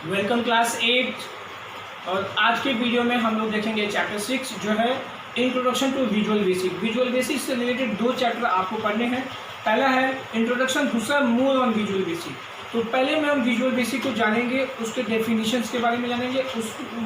Welcome class 8। और आज के वीडियो में हम लोग देखेंगे चैप्टर 6 जो है introduction to visual basic. Visual basic से रिलेटेड दो चैप्टर आपको पढ़ने हैं। पहला है इंट्रोडक्शन, दूसरा मोर ऑन विजुअल बेसिक। तो पहले में हम विजुअल बेसिक को जानेंगे, उसके डेफिनेशंस के बारे में जानेंगे,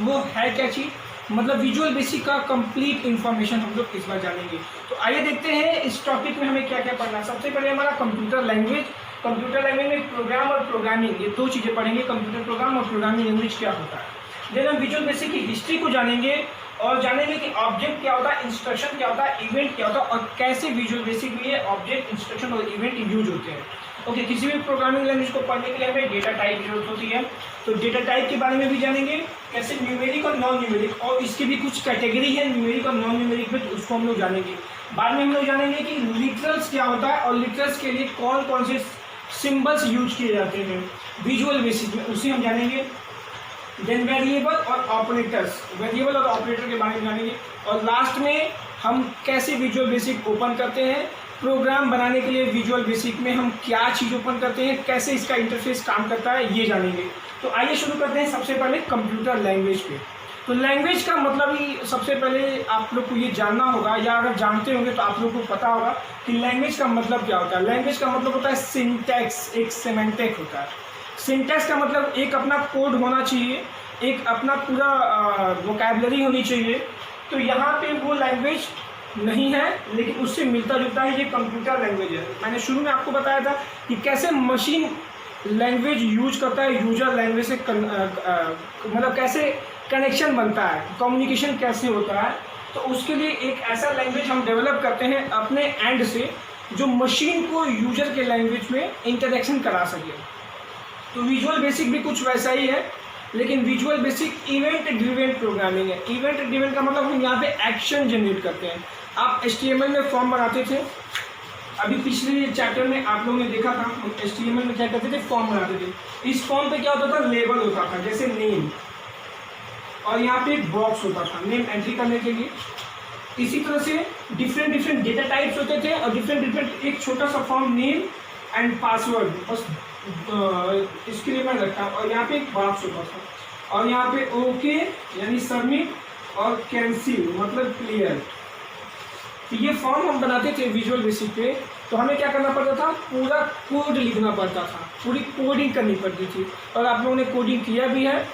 वो है क्या चीज़, मतलब विजुअल बेसिक का कंप्लीट इन्फॉर्मेशन हम लोग इस बार जानेंगे। तो आइए देखते हैं इस टॉपिक में हमें क्या क्या पढ़ना है। सबसे पहले हमारा कंप्यूटर लैंग्वेज। कंप्यूटर लैंग्वेज में प्रोग्राम और प्रोग्रामिंग, ये दो चीज़ें पढ़ेंगे, कंप्यूटर प्रोग्राम और प्रोग्रामिंग लैंग्वेज क्या होता है। देन हम विजुअल बेसिक की हिस्ट्री को जानेंगे और जानेंगे कि ऑब्जेक्ट क्या होता है, इंस्ट्रक्शन क्या होता है, इवेंट क्या होता है और कैसे विजुअल बेसिक में ये ऑब्जेक्ट, इंस्ट्रक्शन और इवेंट यूज होते हैं। ओके, किसी भी प्रोग्रामिंग लैंग्वेज को पढ़ने के लिए हमें डेटा टाइप जरूरत होती है, तो डेटा टाइप के बारे में भी जानेंगे, कैसे न्यूमेरिक और नॉन न्यूमेरिक, और इसकी भी कुछ कैटेगरी है न्यूमेरिक और नॉन न्यूमेरिक में, तो उसको हम लोग जानेंगे। बाद में हम लोग जानेंगे कि लिटरल्स क्या होता है और लिटरल्स के लिए कौन कौन से सिंबल्स यूज किए जाते हैं विजुअल बेसिक में, उसे हम जानेंगे। देन वेरिएबल और ऑपरेटर्स, वेरिएबल और ऑपरेटर के बारे में जानेंगे। और लास्ट में हम कैसे विजुअल बेसिक ओपन करते हैं, प्रोग्राम बनाने के लिए विजुअल बेसिक में हम क्या चीज़ ओपन करते हैं, कैसे इसका इंटरफेस काम करता है, ये जानेंगे। तो आइए शुरू करते हैं सबसे पहले कंप्यूटर लैंग्वेज पे। तो लैंग्वेज का मतलब ही सबसे पहले आप लोग को ये जानना होगा, या अगर जानते होंगे तो आप लोग को पता होगा कि लैंग्वेज का मतलब क्या होता है। लैंग्वेज का मतलब होता है सिंटैक्स, एक सेमेंटिक होता है। सिंटैक्स का मतलब एक अपना कोड होना चाहिए, एक अपना पूरा वोकैबुलरी होनी चाहिए। तो यहाँ पे वो लैंग्वेज नहीं है, लेकिन उससे मिलता जुलता है, ये कंप्यूटर लैंग्वेज है। मैंने शुरू में आपको बताया था कि कैसे मशीन लैंग्वेज यूज करता है यूजर लैंग्वेज से, मतलब कैसे कनेक्शन बनता है, कम्युनिकेशन कैसे होता है। तो उसके लिए एक ऐसा लैंग्वेज हम डेवलप करते हैं अपने एंड से, जो मशीन को यूजर के लैंग्वेज में इंटरेक्शन करा सके। तो विजुअल बेसिक भी कुछ वैसा ही है, लेकिन visual basic event driven programming है। इवेंट ड्रिवन का मतलब हम यहाँ पे एक्शन जनरेट करते हैं। आप HTML में फॉर्म बनाते थे, अभी पिछले चैप्टर में आप लोगों ने देखा था, हम HTML में क्या करते थे, फॉर्म बनाते थे। इस फॉर्म पे क्या होता था, लेबल होता था, जैसे नेम, और यहाँ पे एक बॉक्स होता था नेम एंट्री करने के लिए। इसी तरह से डिफरेंट डिफरेंट डेटा टाइप्स होते थे और डिफरेंट डिफरेंट एक छोटा सा फॉर्म नेम एंड पासवर्ड, बस इसके लिए मैं रखता हूँ। और यहाँ पे एक बॉक्स होता था, और यहाँ पे ओके यानी सबमिट और कैंसिल मतलब क्लियर। तो ये फॉर्म हम बनाते थे विजुअल बेसिक पे। तो हमें क्या करना पड़ता था, पूरा कोड लिखना पड़ता था, पूरी कोडिंग करनी पड़ती थी, और आप लोगों ने कोडिंग किया भी है।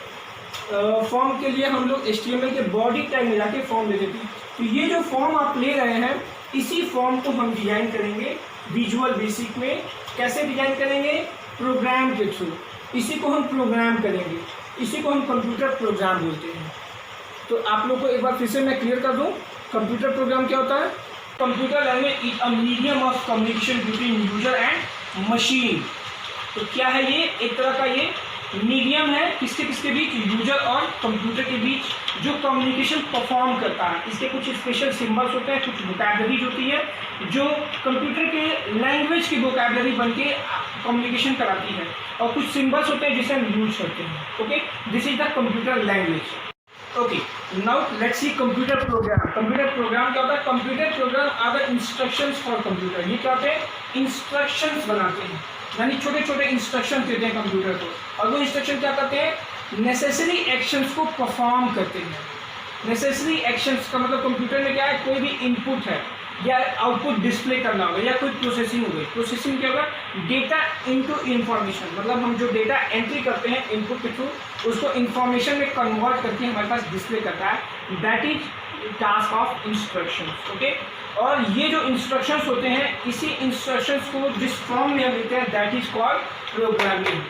फॉर्म के लिए हम लोग HTML के बॉडी टैग में जाके फॉर्म लेते थे। तो ये जो फॉर्म आप ले रहे हैं, इसी फॉर्म को हम डिजाइन करेंगे विजुअल बेसिक में। कैसे डिजाइन करेंगे, प्रोग्राम के थ्रू। इसी को हम प्रोग्राम करेंगे, इसी को हम कंप्यूटर प्रोग्राम बोलते हैं। तो आप लोग को एक बार फिर से मैं क्लियर कर दूं, कंप्यूटर प्रोग्राम क्या होता है। Computer language is a medium of communication between user and machine. तो क्या है ये, एक तरह का ये मीडियम है, किसके किसके बीच, यूजर और कंप्यूटर के बीच, जो कम्युनिकेशन परफॉर्म करता है। इसके कुछ स्पेशल सिंबल्स होते हैं, कुछ वोकैबुलरीज होती है जो कंप्यूटर के लैंग्वेज की वोकैबुलरी बन के कम्युनिकेशन कराती है, और कुछ सिंबल्स होते हैं जिसे हम यूज करते हैं। Okay, this is the computer language. Okay, now let's see computer program. Computer program क्या होता है, computer program are the instructions for computer. ये क्या होते हैं, इंस्ट्रक्शंस बनाते हैं, यानी छोटे छोटे इंस्ट्रक्शन देते हैं कंप्यूटर को, और वो इंस्ट्रक्शन क्या करते हैं, नेसेसरी एक्शंस को परफॉर्म करते हैं। नेसेसरी एक्शंस का मतलब कंप्यूटर में क्या है, कोई भी इनपुट है या आउटपुट डिस्प्ले करना होगा, या कोई प्रोसेसिंग हो गई। प्रोसेसिंग क्या होगा, डेटा इनटू इंफॉर्मेशन, मतलब हम जो डेटा एंट्री करते हैं इनपुट के थ्रू, उसको इंफॉर्मेशन में कन्वर्ट करके हमारे पास डिस्प्ले करता है। That is task of instructions. Okay, और ये जो इंस्ट्रक्शंस होते हैं, इसी इंस्ट्रक्शंस को जिस फॉर्म में हम लिखते हैं दैट इज कॉल्ड प्रोग्रामिंग।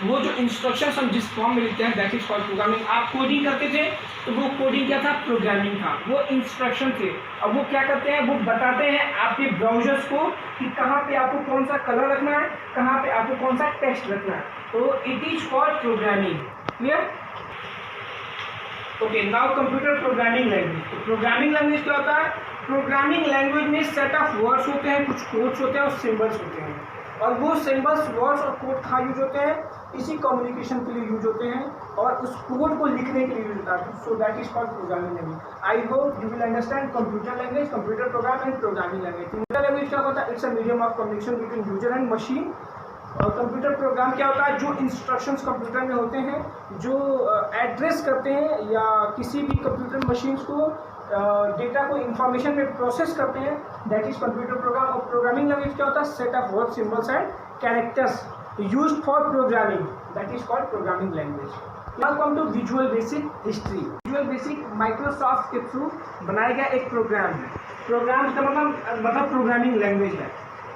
वो जो इंस्ट्रक्शंस हम जिस फॉर्म में लिखते हैं दैट इज कॉल्ड प्रोग्रामिंग। आप कोडिंग करते थे तो वो कोडिंग क्या था, प्रोग्रामिंग था, वो इंस्ट्रक्शन थे। अब वो क्या करते हैं, वो बताते हैं आपके ब्राउजर्स को कि कहाँ पे आपको कौन सा कलर रखना है, कहाँ पे आपको कौन सा टेक्स्ट रखना है। तो it is called programming. Clear. Okay, now computer programming language. तो प्रोग्रामिंग लैंग्वेज क्या होता है, प्रोग्रामिंग लैंग्वेज में सेट ऑफ वर्ड्स होते हैं, कुछ कोड्स होते हैं और सिंबल्स होते हैं, और वो सिंबल्स, वर्ड्स और कोड कहाँ यूज होते हैं, इसी कम्युनिकेशन के लिए यूज होते हैं, और उस कोड को लिखने के लिए यूज होता है। So that is called programming language. I hope you will understand computer language, computer program and programming language. Computer language क्या होता है, it's a medium of communication between user and machine. और कंप्यूटर प्रोग्राम क्या होता है, जो instructions computer में होते हैं, जो एड्रेस करते हैं या किसी भी कंप्यूटर मशीन्स को डेटा को इंफॉर्मेशन में प्रोसेस करते हैं, दैट इज कंप्यूटर प्रोग्राम। और प्रोग्रामिंग लैंग्वेज क्या होता है, set of word, symbols and characters used for programming, that is called programming language. Now come to visual basic history. विजुअल बेसिक माइक्रोसॉफ्ट के थ्रू बनाया गया एक प्रोग्राम है। प्रोग्राम का मतलब प्रोग्रामिंग लैंग्वेज है।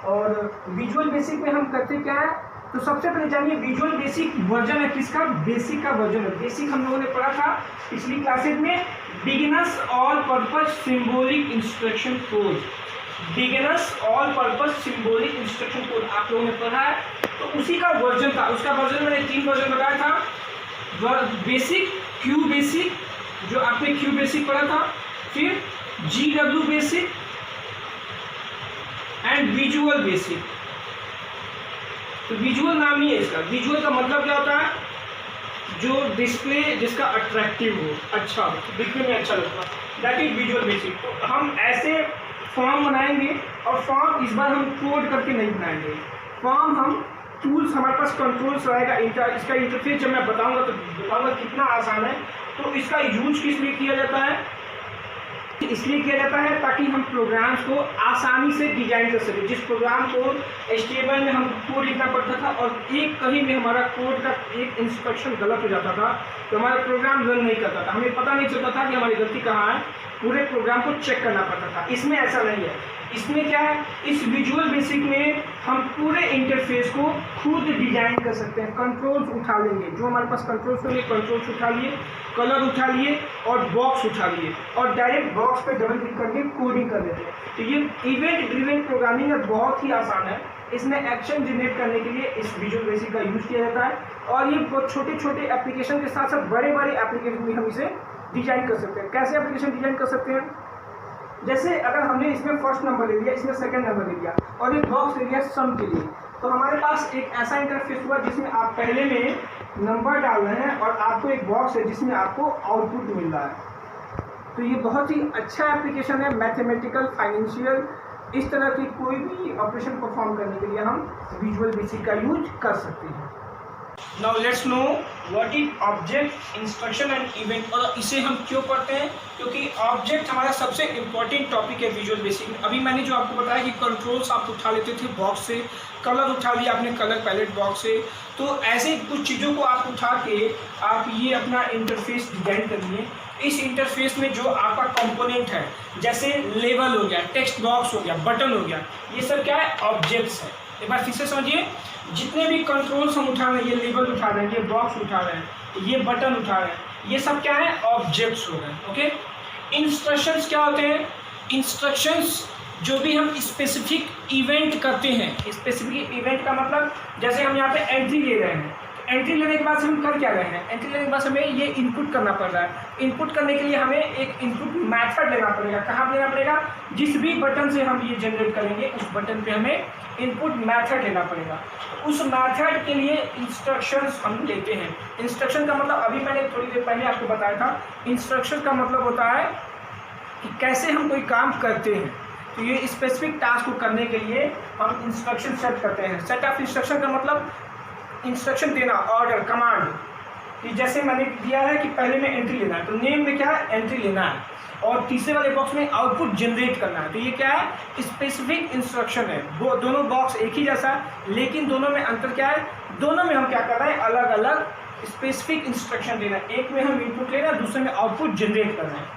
और विजुअल बेसिक में हम करते क्या है, तो सबसे पहले जानिए विजुअल बेसिक वर्जन है किसका, बेसिक का वर्जन है। बेसिक हम लोगों ने पढ़ा था पिछली क्लासेज में, beginners all purpose symbolic instruction code. Beginners all purpose symbolic instruction code आप लोगों ने पढ़ा है, तो उसी का वर्जन था। उसका वर्जन मैंने 3 वर्जन बताया था, बेसिक, क्यू बेसिक, जो आपने क्यू बेसिक पढ़ा था, फिर GW basic and visual basic. तो विजुअल नाम ही है इसका। विजुअल का मतलब क्या होता है, जो डिस्प्ले जिसका अट्रैक्टिव हो, अच्छा दिखने में अच्छा लगता है, दैट इज विजुअल बेसिक। तो हम ऐसे फॉर्म बनाएंगे, और फॉर्म इस बार हम कोड करके नहीं बनाएंगे, फॉर्म हम टूल्स, हमारे पास कंट्रोल्स रहेगा, इसका इंटरफेस जब मैं बताऊंगा तो बताऊंगा कितना आसान है। तो इसका यूज किस लिए किया जाता है, इसलिए किया जाता है ताकि हम प्रोग्राम्स को आसानी से डिजाइन कर सकें। जिस प्रोग्राम को HTML में हम कोड लिखना पड़ता था और एक कहीं में हमारा कोड का एक इंस्ट्रक्शन गलत हो जाता था तो हमारा प्रोग्राम रन नहीं करता था, हमें पता नहीं चलता था कि हमारी गलती कहाँ है, पूरे प्रोग्राम को चेक करना पड़ता था। इसमें ऐसा नहीं है। इसमें क्या है, इस विजुअल बेसिक में हम पूरे इंटरफेस को खुद डिजाइन कर सकते हैं। कंट्रोल्स उठा लेंगे, जो हमारे पास कंट्रोल्स होंगे, कंट्रोल्स उठा लिए, कलर उठा लिए और बॉक्स उठा लिए, और डायरेक्ट बॉक्स पे डबल क्लिक करके कोडिंग कर देते हैं। तो ये इवेंट ड्रिवन प्रोग्रामिंग है, बहुत ही आसान है। इसमें एक्शन जनरेट करने के लिए इस विजुअल बेसिक का यूज़ किया जाता है, और ये बहुत छोटे छोटे एप्लीकेशन के साथ साथ बड़े बड़े एप्लीकेशन भी हम इसे डिजाइन कर सकते हैं। कैसे एप्लीकेशन डिजाइन कर सकते हैं, जैसे अगर हमने इसमें फर्स्ट नंबर ले लिया, इसमें सेकंड नंबर ले लिया, और एक बॉक्स ले लिया सम के लिए, तो हमारे पास एक ऐसा इंटरफेस हुआ जिसमें आप पहले में नंबर डाल रहे हैं और आपको एक बॉक्स है जिसमें आपको आउटपुट मिल रहा है। तो ये बहुत ही अच्छा एप्लीकेशन है, मैथमेटिकल, फाइनेंशियल, इस तरह की कोई भी ऑपरेशन परफॉर्म करने के लिए हम विजुअल बेसिक का यूज कर सकते हैं। Now let's know what is object, instruction and event. और इसे हम क्यों पढ़ते हैं, क्योंकि ऑब्जेक्ट हमारा सबसे इम्पॉर्टेंट टॉपिक है विजुअल बेसिक में। अभी मैंने जो आपको बताया कि कंट्रोल्स आप उठा लेते थे बॉक्स से, कलर उठा लिया आपने कलर पैलेट बॉक्स से, तो ऐसे कुछ चीज़ों को आप उठा के आप ये अपना इंटरफेस डिजाइन करिए। इस इंटरफेस में जो आपका कंपोनेंट है, जैसे लेबल हो गया, टेक्स्ट बॉक्स हो गया, बटन हो गया, ये सब क्या है, ऑब्जेक्ट्स है। एक बार फिर से समझिए, जितने भी कंट्रोल्स हम उठा रहे हैं, ये लेबल उठा रहे हैं, ये बॉक्स उठा रहे हैं, ये बटन उठा रहे हैं, ये सब क्या है, ऑब्जेक्ट्स हो गए। ओके, इंस्ट्रक्शंस क्या होते हैं, इंस्ट्रक्शंस जो भी हम स्पेसिफिक इवेंट करते हैं। स्पेसिफिक इवेंट का मतलब, जैसे हम यहाँ पे एंट्री ले रहे हैं, एंट्री लेने के बाद से हम कर क्या रहे हैं, एंट्री लेने के बाद हमें ये इनपुट करना पड़ रहा है। इनपुट करने के लिए हमें एक इनपुट मेथड लेना पड़ेगा। कहाँ लेना पड़ेगा, जिस भी बटन से हम ये जनरेट करेंगे उस बटन पे हमें इनपुट मेथड लेना पड़ेगा। उस मेथड के लिए इंस्ट्रक्शंस हम लेते हैं। इंस्ट्रक्शन का मतलब अभी मैंने थोड़ी देर पहले आपको बताया था, इंस्ट्रक्शन का मतलब होता है कि कैसे हम कोई काम करते हैं। तो ये स्पेसिफिक टास्क को करने के लिए हम इंस्ट्रक्शन सेट करते हैं। सेट ऑफ इंस्ट्रक्शन का मतलब इंस्ट्रक्शन देना, ऑर्डर, कमांड, कि जैसे मैंने दिया है कि पहले में एंट्री लेना है, तो नेम में क्या है, एंट्री लेना है, और तीसरे वाले बॉक्स में आउटपुट जनरेट करना है। तो ये क्या है, स्पेसिफिक इंस्ट्रक्शन है। वो दोनों बॉक्स एक ही जैसा है, लेकिन दोनों में अंतर क्या है, दोनों में हम क्या कर रहे हैं, अलग अलग स्पेसिफिक इंस्ट्रक्शन देना है। एक में हम इनपुट ले रहे हैं, दूसरे में आउटपुट जनरेट कर रहे हैं।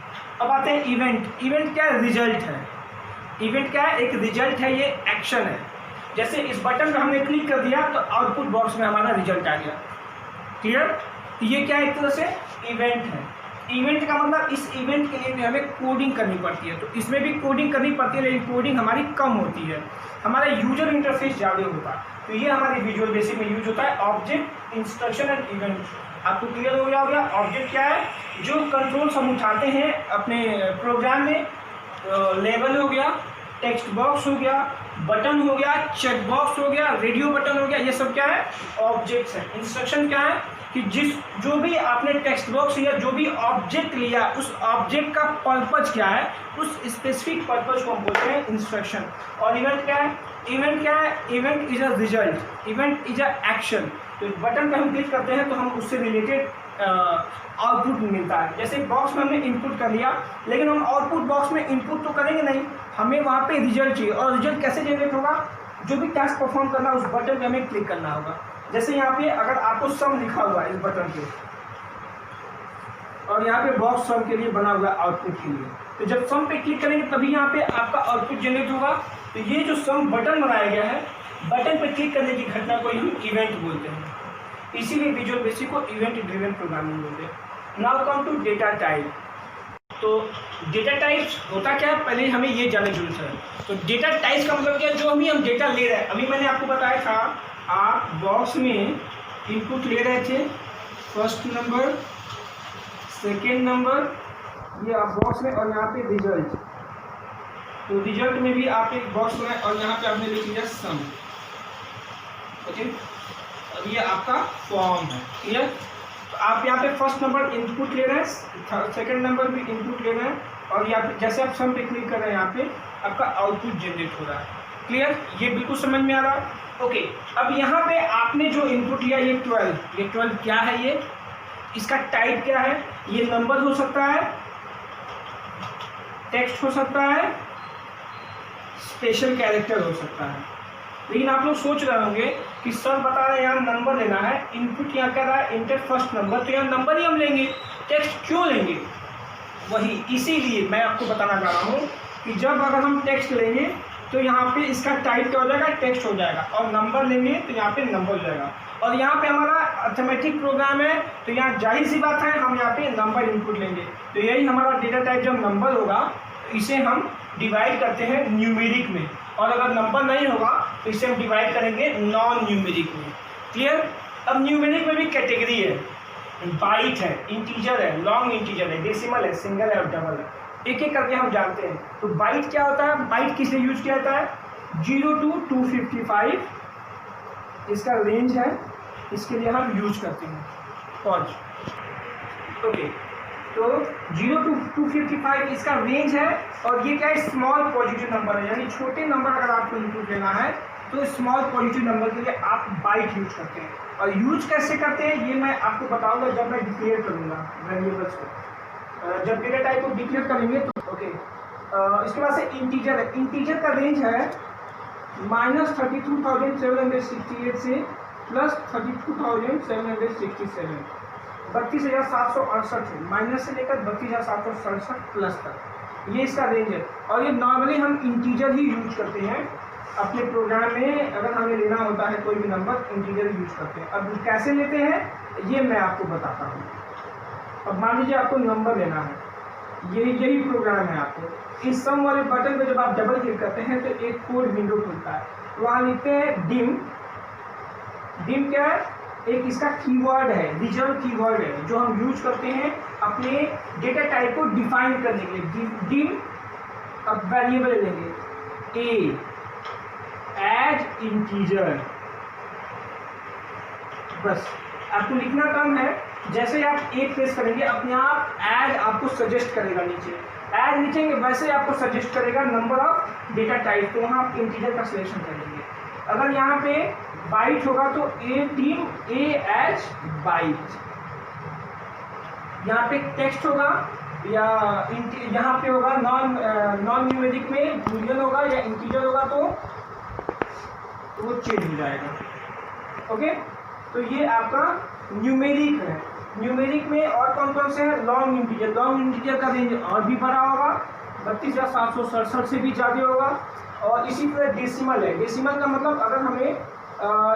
अब आते हैं इवेंट। इवेंट क्या है, रिजल्ट है। इवेंट क्या है, एक रिजल्ट है, ये एक्शन है। जैसे इस बटन पर हमने क्लिक कर दिया तो आउटपुट बॉक्स में हमारा रिजल्ट आ गया। क्लियर, ये क्या है, एक तरह से इवेंट है। इवेंट का मतलब इस इवेंट के लिए भी हमें कोडिंग करनी पड़ती है, तो इसमें भी कोडिंग करनी पड़ती है, लेकिन कोडिंग हमारी कम होती है, हमारा यूजर इंटरफेस ज़्यादा होता है। तो ये हमारी विजुअल बेसिक में यूज होता है, ऑब्जेक्ट, इंस्ट्रक्शन एंड इवेंट। आपको क्लियर हो गया। ऑब्जेक्ट क्या है, जो कंट्रोल्स हम उठाते हैं अपने प्रोग्राम में, लेबल हो गया, टेक्स्ट बॉक्स हो गया, बटन हो गया, चेक बॉक्स हो गया, रेडियो बटन हो गया, ये सब क्या है, ऑब्जेक्ट्स है। इंस्ट्रक्शन क्या है, कि जो भी आपने टेक्स्ट बॉक्स या जो भी ऑब्जेक्ट लिया उस ऑब्जेक्ट का पर्पज क्या है, उस स्पेसिफिक पर्पज को हम बोलते हैं इंस्ट्रक्शन। और इवेंट क्या है? इवेंट क्या है? Event is a result, event is a action. तो बटन पे हम क्लिक करते हैं तो हम उससे रिलेटेड आउटपुट मिलता है। जैसे बॉक्स में हमने इनपुट कर लिया, लेकिन हम आउटपुट बॉक्स में इनपुट तो करेंगे नहीं, हमें वहाँ पे रिजल्ट चाहिए। और रिजल्ट कैसे जनरेट होगा? जो भी टास्क परफॉर्म करना है उस बटन पे हमें क्लिक करना होगा। जैसे यहाँ पे अगर आपको सम लिखा हुआ है इस बटन पे, और यहाँ पे बॉक्स सम के लिए बना हुआ है आउटपुट के लिए, तो जब सम पे क्लिक करेंगे तभी यहाँ पे आपका आउटपुट जनरेट होगा। तो ये जो सम बटन बनाया गया है, बटन पे क्लिक करने की घटना को हम इवेंट बोलते हैं। इसीलिए विजुअल बेसिक को इवेंट ड्रिवन प्रोग्रामिंग बोलते हैं। Now come to data type. तो डेटा टाइप्स होता क्या है, पहले हमें ये जानने की जरूरत है। तो डेटा टाइप्स का मतलब क्या है? जो हम डेटा ले रहे हैं। अभी मैंने आपको बताया था, आप बॉक्स में इनपुट ले रहे थे, फर्स्ट नंबर, सेकेंड नंबर, ये आप बॉक्स में, और यहाँ पे रिजल्ट। तो रिजल्ट में भी आप एक बॉक्स बनाए और यहाँ पे आपने लिख लिया सम। ओके, अब ये आपका फॉर्म है। क्लियर? तो आप यहाँ पे फर्स्ट नंबर इनपुट ले रहे हैं, सेकंड नंबर भी इनपुट ले रहे हैं, और यहाँ पे जैसे आप सम पे क्लिक कर रहे हैं यहाँ पे आपका आउटपुट जनरेट हो रहा है। क्लियर? ये बिल्कुल समझ में आ रहा है? ओके, अब यहाँ पे आपने जो इनपुट लिया ये 12 क्या है? ये इसका टाइप क्या है? ये नंबर हो सकता है, टेक्स्ट हो सकता है, स्पेशल कैरेक्टर हो सकता है। लेकिन आप लोग सोच रहे होंगे कि सर बता रहे हैं यहाँ नंबर लेना है, इनपुट यहाँ कर रहा है इंटर फर्स्ट नंबर, तो यहाँ नंबर ही हम लेंगे, टेक्स्ट क्यों लेंगे? वही इसीलिए मैं आपको बताना चाह रहा हूँ कि जब अगर हम टेक्स्ट लेंगे तो यहाँ पे इसका टाइप क्या हो जाएगा? टेक्स्ट हो जाएगा। और नंबर लेंगे तो यहाँ पे नंबर हो जाएगा। और यहाँ पे हमारा अर्थमेटिक प्रोग्राम है, तो यहाँ जाहिर सी बात है हम यहाँ पे नंबर इनपुट लेंगे। तो यही हमारा डेटा टाइप जब नंबर होगा तो इसे हम डिवाइड करते हैं न्यूमेरिक में, और अगर नंबर नहीं होगा तो इसे हम डिवाइड करेंगे नॉन न्यूमेरिक में। क्लियर? अब न्यूमेरिक में भी कैटेगरी है, बाइट है, इंटीजर है, लॉन्ग इंटीजर है, डेसिमल है, सिंगल है और डबल है। एक एक करके हम जानते हैं। तो बाइट क्या होता है? बाइट किस लिए यूज किया जाता है? 0 to 255 इसका रेंज है, इसके लिए हम यूज करते हैं। पॉज। ओके, तो 0 to 255 इसका रेंज है, और ये क्या है? स्मॉल पॉजिटिव नंबर है, यानी छोटे नंबर अगर आपको इनपुट लेना है तो स्मॉल पॉजिटिव नंबर के लिए आप बाइट यूज करते हैं। और यूज कैसे करते हैं ये मैं आपको बताऊंगा जब मैं डिक्लेयर करूंगा वेरिएबल्स को। जब डेटा टाइप को डिक्लेयर करेंगे तो ओके। इसके बाद से इंटीजर है। इंटीजर का रेंज है -32,768 से +32,767, 32,768 है, माइनस से लेकर 32,767 प्लस तक, ये इसका रेंज है। और ये नॉर्मली हम इंटीजर ही यूज करते हैं अपने प्रोग्राम में। अगर हमें लेना होता है कोई भी नंबर, इंटीजर यूज करते हैं। अब कैसे लेते हैं ये मैं आपको बताता हूँ। अब मान लीजिए आपको नंबर लेना है, यही प्रोग्राम है। आपको इस सम वाले बटन पे जब आप डबल क्लिक करते हैं तो एक कोड विंडो खुलता है, वहाँ लिखते हैं डिम। डिम क्या है? एक इसका कीवर्ड है, रिजर्व कीवर्ड है, जो हम यूज करते हैं अपने डेटा टाइप को डिफाइन करने के लिए। डिम, अब वेरिएबल लेंगे ए एज इंटीजर, बस आपको लिखना कम है। जैसे आप एक प्रेस करेंगे अपने आप ऐड आपको सजेस्ट करेगा, नीचे ऐड लिखेंगे वैसे आपको सजेस्ट करेगा नंबर ऑफ डेटा टाइप, तो वहाँ आप इंटीजर का सिलेक्शन करेंगे। अगर यहाँ पे बाइट होगा तो ए एच बाइट, यहाँ पे टेक्स्ट होगा या यहाँ पे होगा नॉन न्यूमेरिक में बूलियन होगा या इंटीजर होगा तो वो चेंज हो जाएगा। ओके, तो ये आपका न्यूमेरिक है। न्यूमेरिक में और कौन कौन से हैं? Long integer. लॉन्ग इंटीजर का रेंज और भी बड़ा होगा, 32,767 से भी ज़्यादा होगा। और इसी तरह डेसिमल है। डेसिमल का मतलब अगर हमें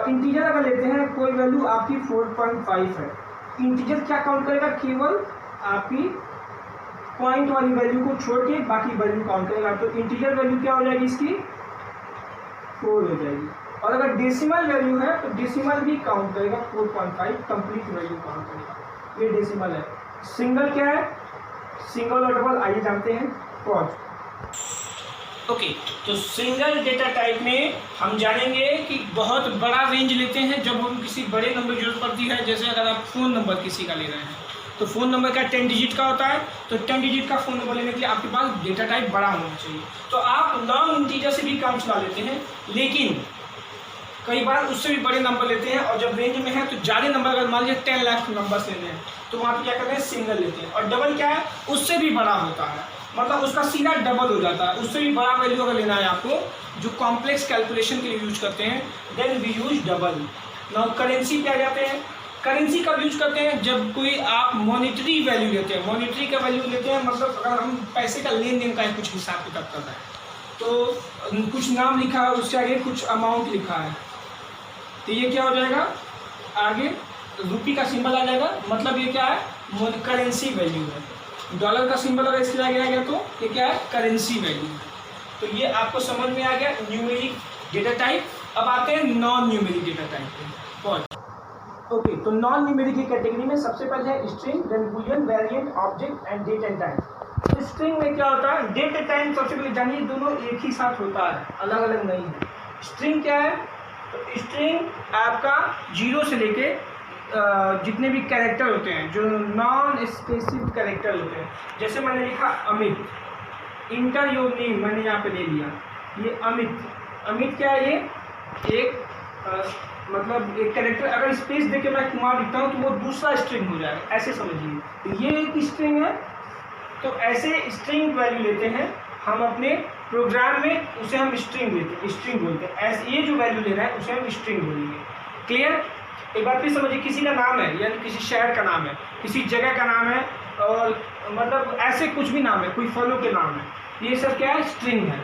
इंटीजर अगर लेते हैं कोई वैल्यू आपकी 4.5 है, इंटीजर क्या काउंट करेगा? केवल आपकी पॉइंट वाली वैल्यू को छोड़ के बाकी वैल्यू काउंट करेगा। तो इंटीजर वैल्यू क्या हो जाएगी? इसकी 4 हो जाएगी। और अगर डेसिमल वैल्यू है तो डेसिमल भी काउंट करेगा, 4.5 कंप्लीट वैल्यू काउंट करेगा। ये डेसिमल है। सिंगल क्या है? सिंगल और डबल आइए जानते हैं। पॉज। ओके, तो सिंगल डेटा टाइप में हम जानेंगे कि बहुत बड़ा रेंज लेते हैं जब हम किसी बड़े नंबर की जरूरत पड़ती है। जैसे अगर आप फ़ोन नंबर किसी का ले रहे हैं तो फ़ोन नंबर का 10 डिजिट का होता है, तो 10 डिजिट का फ़ोन नंबर लेने के लिए आपके पास डेटा टाइप बड़ा होना चाहिए। तो आप लॉन्ग इंटीजर से भी काम चला लेते हैं, लेकिन कई बार उससे भी बड़े नंबर लेते हैं। और जब रेंज में है तो ज़्यादा नंबर, अगर मान लीजिए 10 लाख नंबर्स लेने हैं तो वहाँ पे क्या करते हैं, सिंगल लेते हैं। और डबल क्या है, उससे भी बड़ा होता है, मतलब उसका सीधा डबल हो जाता है। उससे भी बड़ा वैल्यू अगर लेना है आपको, जो कॉम्प्लेक्स कैलकुलेशन के लिए यूज करते हैं, then we use double. Now currency पे आ जाते हैं। करेंसी कब यूज करते हैं, जब कोई आप मॉनिटरी वैल्यू लेते हैं। मॉनिटरी का वैल्यू लेते हैं मतलब अगर हम पैसे का लेन देन का कुछ हिसाब किताब कर रहे हैं, तो कुछ नाम लिखा है, उसके आगे कुछ अमाउंट लिखा है, तो ये क्या हो जाएगा, आगे रुपी का सिंबल आ जाएगा, मतलब ये क्या है, करेंसी वैल्यू है। डॉलर का सिंबल अगर इसके आगे आ गया तो ये क्या है, करेंसी वैल्यू है। तो ये आपको समझ में आ गया न्यूमेरिक डेटा टाइप। अब आते हैं नॉन न्यूमेरिक डेटा टाइप पे। ओके, तो नॉन न्यूमेरिक की कैटेगरी में सबसे पहले है string, then boolean, variant, object and date and time. तो स्ट्रिंग में क्या होता है, डेट एंड टाइम सबसे पहले जानिए, दोनों एक ही साथ होता है, अलग अलग नहीं है। स्ट्रिंग क्या है, तो स्ट्रिंग आपका 0 से लेके जितने भी कैरेक्टर होते हैं, जो नॉन स्पेसिफिक कैरेक्टर होते हैं, जैसे मैंने लिखा अमित, इंटर योर नेम मैंने यहाँ पे ले लिया, ये अमित। अमित क्या है, ये एक मतलब एक कैरेक्टर, अगर स्पेस देके मैं कुमार लिखता हूँ तो वो दूसरा स्ट्रिंग हो जाएगा, ऐसे समझिए। तो ये एक स्ट्रिंग है, तो ऐसे स्ट्रिंग वैल्यू लेते हैं हम अपने प्रोग्राम में, उसे हम स्ट्रिंग लेते हैं, स्ट्रिंग बोलते हैं। ऐसे ये जो वैल्यू ले रहा है उसे हम स्ट्रिंग बोलेंगे। क्लियर? एक बार फिर समझिए, किसी का नाम है, यानी किसी शहर का नाम है, किसी जगह का नाम है, और मतलब ऐसे कुछ भी नाम है, कोई फलों के नाम है, ये सब क्या है, स्ट्रिंग है।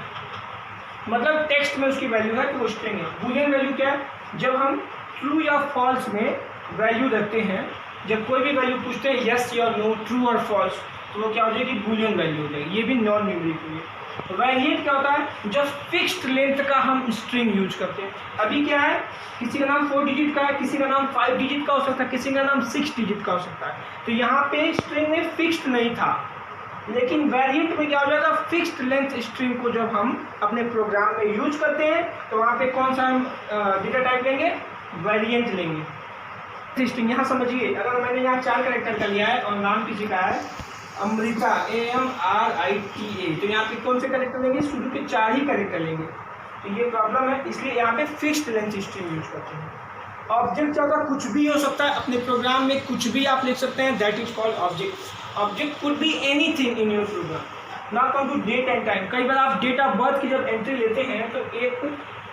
मतलब टेक्स्ट में उसकी वैल्यू है तो वो स्ट्रिंग है। बूलियन वैल्यू क्या है, जब हम ट्रू या फॉल्स में वैल्यू रखते हैं, जब कोई भी वैल्यू पूछते हैं यस या नो, ट्रू और फॉल्स, तो वो क्या हो जाएगी, बूलियन वैल्यू हो जाएगी। ये भी नॉन न्यूमेरिक है। वेरिएंट क्या होता है, जब फिक्स्ड लेंथ का हम स्ट्रिंग यूज करते हैं। अभी क्या है, किसी का नाम 4 डिजिट का है, किसी का नाम 5 डिजिट का हो सकता है, किसी का नाम 6 डिजिट का हो सकता है। तो यहाँ पे स्ट्रिंग में फिक्स्ड नहीं था, लेकिन वेरिएंट में क्या हो जाएगा, फिक्स्ड लेंथ स्ट्रिंग को जब हम अपने प्रोग्राम में यूज करते हैं तो वहाँ पे कौन सा हम डेटा टाइप लेंगे, वेरिएंट लेंगे। स्ट्रिंग यहाँ समझिए, अगर मैंने यहाँ 4 कैरेक्टर का लिया है और नाम किसी का है अमृता, AMRITA, तो यहाँ पे कौन से कैरेक्टर लेंगे, शुरू के 4 ही कैरेक्टर लेंगे। तो ये प्रॉब्लम है, इसलिए यहाँ पे फिक्स्ड लेंथ स्ट्रिंग यूज करते हैं। ऑब्जेक्ट क्या होता है, कुछ भी हो सकता है, अपने प्रोग्राम में कुछ भी आप लिख सकते हैं, that is called object. Object could be anything in your program. Now come to date and time. कई बार आप डेट ऑफ बर्थ की जब एंट्री लेते हैं तो एक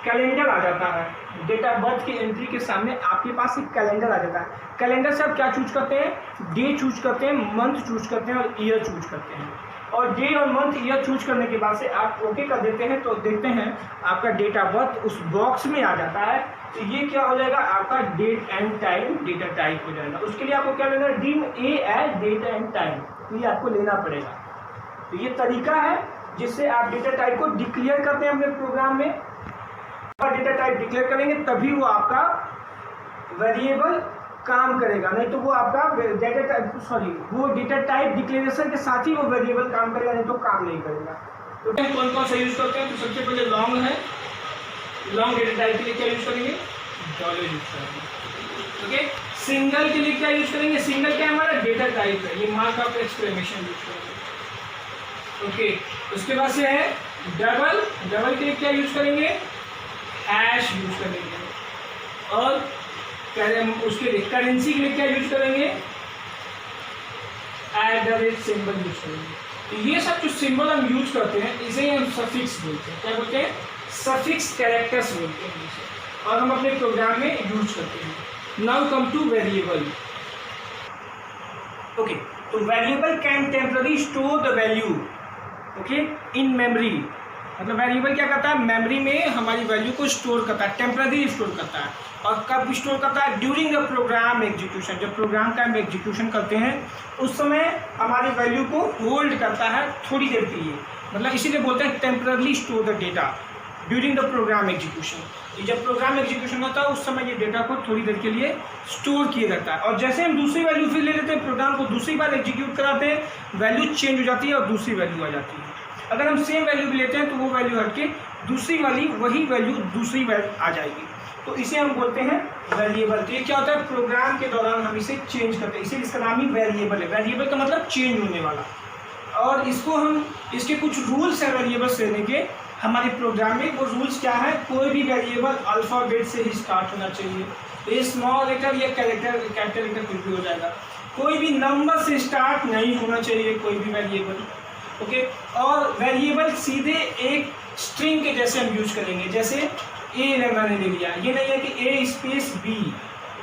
कैलेंडर आ जाता है, डेट ऑफ बर्थ की एंट्री के सामने आपके पास एक कैलेंडर आ जाता है। कैलेंडर से आप क्या चूज करते हैं, डे चूज करते हैं, मंथ चूज करते हैं और ईयर चूज करते हैं। और डे और मंथ ईयर चूज करने के बाद से आप ओके कर देते हैं, तो देखते हैं आपका डेट ऑफ बर्थ उस बॉक्स में आ जाता है। तो ये क्या हो जाएगा, आपका date and time data type हो जाएगा। उसके लिए आपको क्या लेना है, dim A as date and time, ये आपको लेना पड़ेगा। तो ये तरीका है जिससे आप डेटा टाइप को डिक्लेयर करते हैं अपने प्रोग्राम में। डेटा टाइप डिक्लेयर करेंगे तभी वो आपका वेरिएबल काम करेगा, नहीं तो वो आपका डेटा टाइप वो डेटा टाइप डिक्लेरेशन के साथ ही वो वेरिएबल काम करेगा, नहीं तो काम नहीं करेगा। तो कौन कौन सा यूज करते हैं, तो सबसे पहले लॉन्ग है, लॉन्ग डेटा टाइप के लिए क्या यूज करेंगे, डॉलर यूज करेंगे। ओके, सिंगल के लिए क्या यूज करेंगे, सिंगल क्या हमारा डेटा टाइप है, ये मार्क ऑफ एक्सक्लेमेशन यूज करेंगे। ओके, उसके बाद से है डबल, डबल के लिए क्या यूज करेंगे, हैश यूज करेंगे। और उसके लिए करेंसी के लिए क्या यूज करेंगे, @ सिंबल यूज करेंगे। तो ये सब जो सिंबल हम यूज करते हैं इसे हम सफिक्स बोलते हैं। क्या बोलते हैं, सफिक्स कैरेक्टर्स बोलते हैं इसे, और हम अपने प्रोग्राम में यूज करते हैं। Now come to variable. Okay, तो variable can temporary store the value okay in memory. मतलब वेरिएबल क्या करता है, मेमोरी में हमारी वैल्यू को स्टोर करता है, टेम्पररी स्टोर करता है। और कब स्टोर करता है, ड्यूरिंग द प्रोग्राम एग्जीक्यूशन। जब प्रोग्राम का हम एग्जीक्यूशन करते हैं उस समय हमारी वैल्यू को होल्ड करता है थोड़ी देर के लिए, मतलब इसीलिए बोलते हैं temporary store the data during the program execution. जब प्रोग्राम एग्जीक्यूशन होता है उस समय ये डेटा को थोड़ी देर के लिए स्टोर किया जाता है, और जैसे हम दूसरी वैल्यू फिर ले लेते हैं, प्रोग्राम को दूसरी बार एग्जीक्यूट कराते हैं, वैल्यू चेंज हो जाती है और दूसरी वैल्यू आ जाती है। अगर हम सेम वैल्यू भी लेते हैं तो वो वैल्यू हट के दूसरी वाली वही वैल्यू दूसरी वैल्यू आ जाएगी, तो इसे हम बोलते हैं वेरिएबल। तो ये क्या होता है, प्रोग्राम के दौरान हम इसे चेंज करते हैं, इसे इसका नाम ही वेरिएबल है। वेरिएबल का मतलब चेंज होने वाला। और इसको हम, इसके कुछ रूल्स हैं वेरिएबल्स लेने के हमारे प्रोग्राम में। वो रूल्स क्या है, कोई भी वेरिएबल अल्फ़ाबेट से ही स्टार्ट होना चाहिए, ये स्मॉल लेटर या कैपिटल लेटर कुछ भी हो जाएगा। कोई भी नंबर से स्टार्ट नहीं होना चाहिए कोई भी वेरिएबल, ओके। और वेरिएबल सीधे एक स्ट्रिंग के जैसे हम यूज करेंगे, जैसे ए मैंने ले लिया, ये नहीं है कि ए स्पेस बी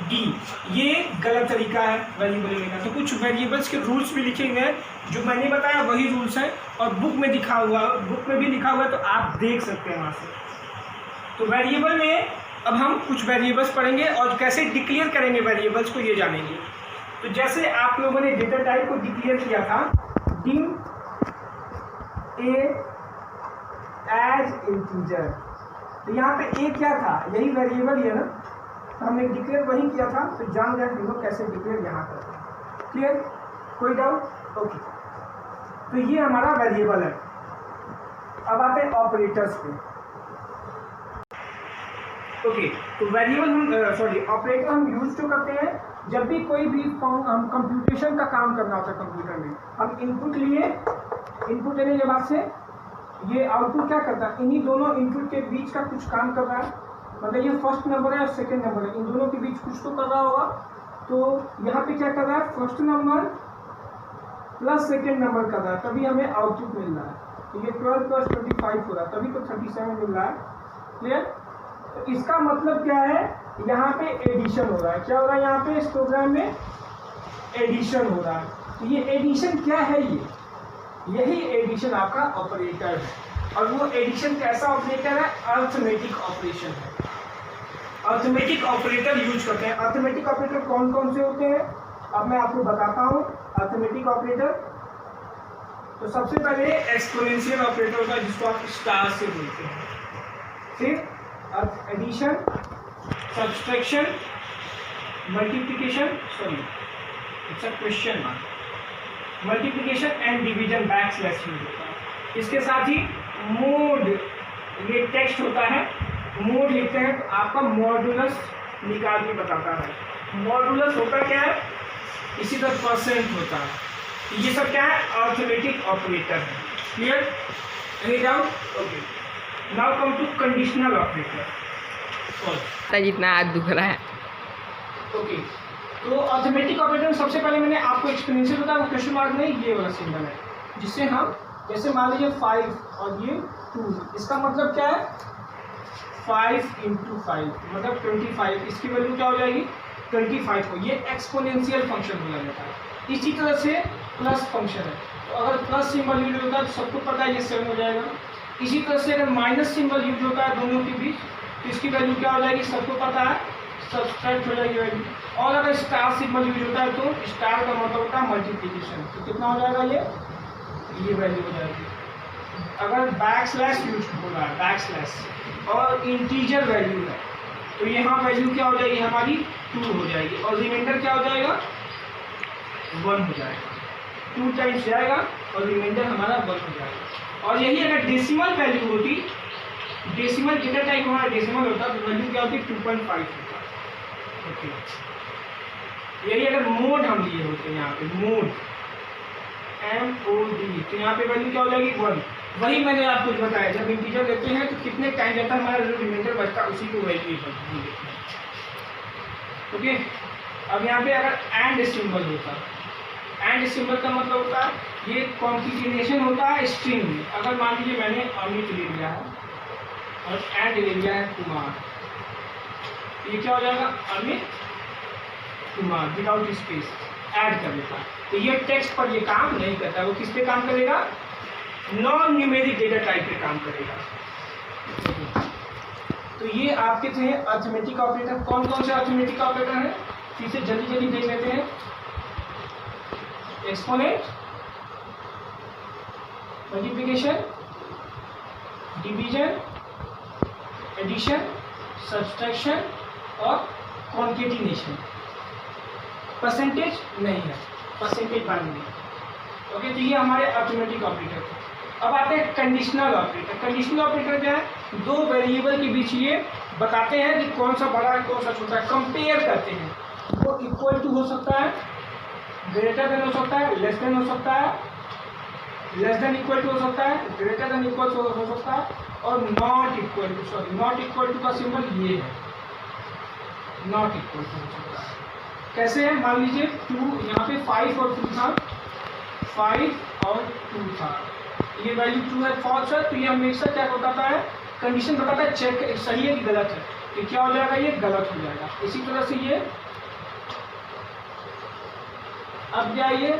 डी, ये गलत तरीका है वेरिएबल लेने का। तो कुछ वेरिएबल्स के रूल्स भी लिखे हुए हैं, जो मैंने बताया वही रूल्स हैं, और बुक में भी लिखा हुआ है, तो आप देख सकते हैं वहाँ से। तो वेरिएबल में अब हम कुछ वेरिएबल्स पढ़ेंगे और कैसे डिक्लेयर करेंगे वेरिएबल्स को, ये जानेंगे। तो जैसे आप लोगों ने डेटा टाइप को डिक्लेयर किया था, डिम ए एज इंटीजर, तो यहाँ पे ए क्या था, यही वेरिएबल है ना, तो हमने डिक्लेयर वही किया था। तो जान जाए देखो कैसे डिक्लेयर यहाँ करते हैं। क्लियर, कोई डाउट? ओके, तो ये हमारा वेरिएबल है। अब आते हैं ऑपरेटर्स पे। ओके, तो वेरिएबल हम ऑपरेटर हम यूज तो करते हैं जब भी कोई भी हम कंप्यूटेशन का काम करना होता है। कंप्यूटर में हम इनपुट लिए, इनपुट लेने के बाद से ये आउटपुट क्या करता है, इन्हीं दोनों इनपुट के बीच का कुछ काम कर रहा है। मतलब ये फर्स्ट नंबर है और सेकंड नंबर है, इन दोनों के बीच कुछ तो कर रहा होगा। तो यहाँ पे क्या कर रहा है, first number plus second number कर रहा है, तभी हमें आउटपुट मिल रहा है। तो ये 12 + 25 हो रहा है, तभी तो 37 मिल रहा है। क्लियर? तो इसका मतलब क्या है, यहाँ पे एडिशन हो रहा है। क्या हो रहा है यहाँ पे, इस प्रोग्राम में एडिशन हो रहा है। तो ये एडिशन क्या है, यही एडिशन आपका ऑपरेटर है। और वो एडिशन कैसा ऑपरेटर है, अर्थमेटिक ऑपरेशन है। अर्थमेटिक ऑपरेटर यूज करते हैं। अर्थमेटिक ऑपरेटर कौन कौन से होते हैं, अब मैं आपको बताता हूँ। अर्थमेटिक ऑपरेटर, तो सबसे पहले एक्सपोनेंशियल ऑपरेटर होता है, जिसको आप स्टार से बोलते हैं। फिर addition, subtraction, multiplication, it's a question mark, multiplication and division backslash use होता है। इसके साथ ही मोड, ये टेक्स्ट होता है, मोड लिखते हैं तो आपका मॉडुलस निकाल के बताता है। मॉडुलस होता क्या है, इसी तरह परसेंट होता है। ये सब क्या है, अर्थमेटिक ऑपरेटर है। Clear? Any doubt? Okay, now come to conditional operator. जितना हाथ दुख रहा है। ओके, तो अर्थमेटिक ऑपरेटर में सबसे पहले मैंने आपको एक्सपोनेंशियल बताया, वो क्वेश्चन मार्क नहीं, ये वाला सिंबल है, जिससे हम, जैसे मान लीजिए 5 और ये 2, इसका मतलब क्या है, 5 × 5 मतलब 25। इसकी वैल्यू क्या हो जाएगी, 25 हो। ये एक्सपोनेंशियल फंक्शन बोला जाता है। इसी तरह से प्लस फंक्शन है, तो अगर प्लस सिंबल यूज होता है तो सबको पता है ये 7 हो जाएगा। इसी तरह से अगर माइनस सिंबल यूज होता है दोनों के बीच, तो इसकी वैल्यू क्या हो जाएगी, सबको पता है, सब्सट्रैक्ट हो जाएगी वैल्यू। और अगर स्टार सिंबल यूज होता है तो स्टार का मतलब होता है मल्टीप्लिकेशन, तो कितना हो जाएगा, ये वैल्यू हो जाएगी। अगर बैकस्लैश यूज हो रहा है, बैकस्लैश और इंटीजर वैल्यू है, तो यहाँ वैल्यू क्या हो जाएगी हमारी, 2 हो जाएगी, और रिमाइंडर क्या हो जाएगा, 1 हो जाएगा। 2 टाइम्स जाएगा और रिमाइंडर हमारा 1 हो जाएगा। और यही अगर डेसिमल वैल्यू होती, डेसिमल डेटा टाइप हमारा डेसिमल होता, तो वैल्यू क्या होती, 2.5 होता। ओके, यही अगर मोड हम लिए होते, यहाँ पे मोड MOD, तो यहाँ पे वैल्यू क्या हो जाएगी, 1। वही मैंने आपको बताया, जब इंटीजर लेते हैं तो कितने टाइम जाता है हमारा जो रिमाइंडर बचता है, उसी को वैल्यू लिखते हैं। ओके, अब यहाँ पे अगर एंड सिंबल होता, एंड सिंबल का मतलब होता है ये कॉन्केटिनेशन होता है स्ट्रिंग में। अगर मान लीजिए मैंने अमित ले लिया है और एंड ले लिया है कुमार, ये क्या हो जाएगा, Amit Kumar without space add कर देता है। तो ये टेक्स्ट पर ये काम नहीं करता, वो किस पे काम करेगा, नॉन न्यूमेरिक डेटा टाइप पे काम करेगा। तो ये आपके थे अर्थमेटिक ऑपरेटर। कौन कौन से अर्थमेटिक ऑपरेटर हैं, इसे जल्दी जल्दी देख लेते हैं। Exponent, multiplication, division, addition, subtraction और कॉन्केटिनेशन। परसेंटेज नहीं है, परसेंटेज बाइनरी। ओके, तो ये हमारे अर्थमेटिक ऑपरेटर थे। अब आते हैं कंडीशनल ऑपरेटर। कंडीशनल ऑपरेटर क्या है, दो वेरिएबल के बीच ये बताते हैं कि कौन सा बड़ा है कौन सा छोटा है, कंपेयर करते हैं। वो इक्वल टू हो सकता है, ग्रेटर देन हो सकता है, लेस देन हो सकता है, लेस देन इक्वल टू हो सकता है, ग्रेटर देन इक्वल टू हो सकता है, और not equal to, sorry not equal to का सिंबल ये है, नॉट इक्वल टू हो सकता है। कैसे है, मान लीजिए 2 यहाँ पे 5 और 2 था, 5 और 2 था, ये वैल्यू 2 है, फॉल्स है, तो ये हमेशा क्या बताता है, कंडीशन बताता है चेक सही है कि गलत है, तो क्या हो जाएगा, ये गलत हो जाएगा। इसी तरह से ये अब क्या ये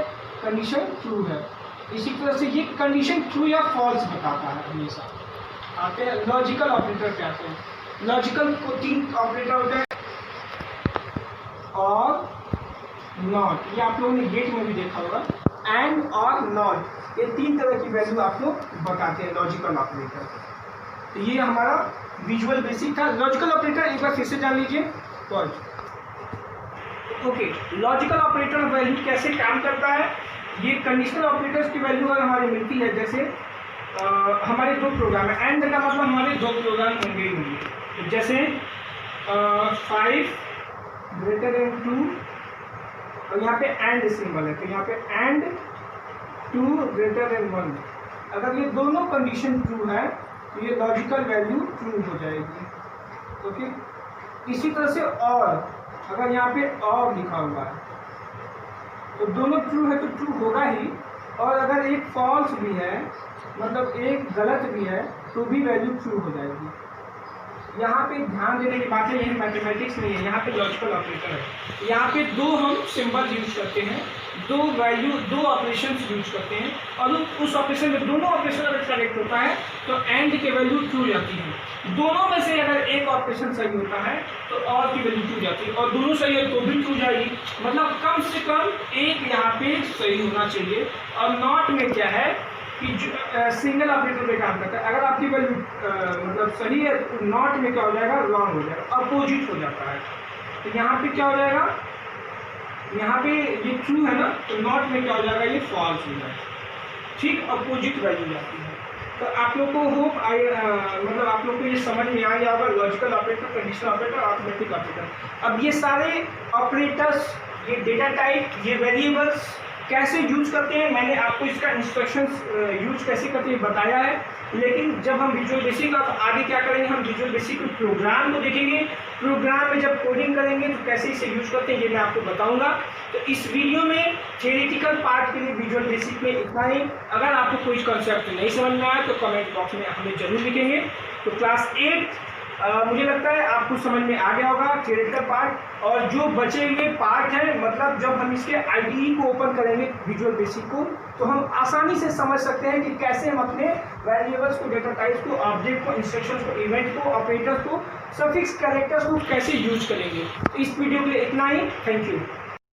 कंडीशन ट्रू है, इसी तरह से ये कंडीशन ट्रू या फॉल्स बताता है हमेशा। आते हैं लॉजिकल ऑपरेटर पे आते हैं। लॉजिकल को 3 ऑपरेटर होते हैं, और नॉट, ये आप लोगों ने गेट में भी देखा होगा, एंड और नॉट, ये 3 तरह की वैल्यू आप लोग बताते हैं लॉजिकल ऑपरेटर। तो ये हमारा विजुअल बेसिक था। लॉजिकल ऑपरेटर एक बार फिर से जान लीजिए। ओके, लॉजिकल ऑपरेटर वैल्यू कैसे काम करता है, ये कंडीशनल ऑपरेटर्स की वैल्यू अगर हमारी मिलती है, जैसे हमारे 2 प्रोग्राम है, एंड का मतलब हमारे 2 प्रोग्राम होंगे ही होंगे, तो जैसे 5 ग्रेटर देन 2 और यहाँ पे एंड सिंबल है, तो यहाँ पे एंड 2 ग्रेटर देन 1, अगर ये दोनों कंडीशन ट्रू है तो ये लॉजिकल वैल्यू ट्रू हो जाएगी। ओके, इसी तरह से और, अगर यहाँ पे और लिखा हुआ है तो दोनों ट्रू है तो ट्रू होगा ही, और अगर एक फॉल्स भी है मतलब एक गलत भी है तो भी वैल्यू ट्रू हो जाएगी। यहाँ पे ध्यान देने की बात है, ये मैथमेटिक्स नहीं है, यहाँ पे लॉजिकल ऑपरेटर है। यहाँ पे 2 हम सिंबल यूज करते हैं, 2 वैल्यू 2 ऑपरेशन यूज करते हैं, और उस ऑपरेशन में दोनों ऑपरेशन अगर करेक्ट होता है तो एंड की वैल्यू ट्रू जाती है। दोनों में से अगर एक ऑपरेशन सही होता है तो और की वैल्यू ट्रू जाती है, और दोनों सही है तो भी ट्रू जाएगी, मतलब कम से कम एक यहाँ पे सही होना चाहिए। और नॉट में क्या है कि सिंगल ऑपरेटर पे काम करता है, अगर आपकी वैल्यू मतलब सही है तो नॉट में क्या हो जाएगा, रॉन्ग हो जाएगा, अपोजिट हो जाता है। तो यहाँ पे क्या हो जाएगा, यहाँ पे ये ट्रू है ना, तो नॉट में क्या हो जाएगा, ये फॉल्स हो जाएगा, ठीक, अपोजिट वैल्यू जाती है। तो आप लोग को होप मतलब आप लोग को ये समझ में आ गया होगा, logical operator, conditional operator, arithmetic operator. अब ये सारे ऑपरेटर्स, ये डेटा टाइप, ये वेरिएबल्स कैसे यूज करते हैं, मैंने आपको इसका इंस्ट्रक्शंस यूज कैसे करते हैं बताया है, लेकिन जब हम विजुअल बेसिक अब आगे क्या करेंगे, हम विजुअल बेसिक के प्रोग्राम को देखेंगे, प्रोग्राम में जब कोडिंग करेंगे तो कैसे इसे यूज करते हैं ये मैं आपको बताऊंगा। तो इस वीडियो में थियोरेटिकल पार्ट के लिए विजुअल बेसिक में इतना ही। अगर आपको कोई कॉन्सेप्ट नहीं समझ में आया तो कमेंट बॉक्स में हमें जरूर लिखेंगे। तो क्लास 8 मुझे लगता है आपको समझ में आ गया होगा थियोरेटिकल पार्ट, और जो बचे हुए पार्ट हैं, मतलब जब हम इसके आईडीई को ओपन करेंगे विजुअल बेसिक को, तो हम आसानी से समझ सकते हैं कि कैसे हम अपने वेरिएबल्स को, डेटा टाइप्स को, ऑब्जेक्ट को, इंस्ट्रक्शंस को, इवेंट को, ऑपरेटर्स को, सफिक्स कैरेक्टर्स को कैसे यूज करेंगे। इस वीडियो के लिए इतना ही, थैंक यू।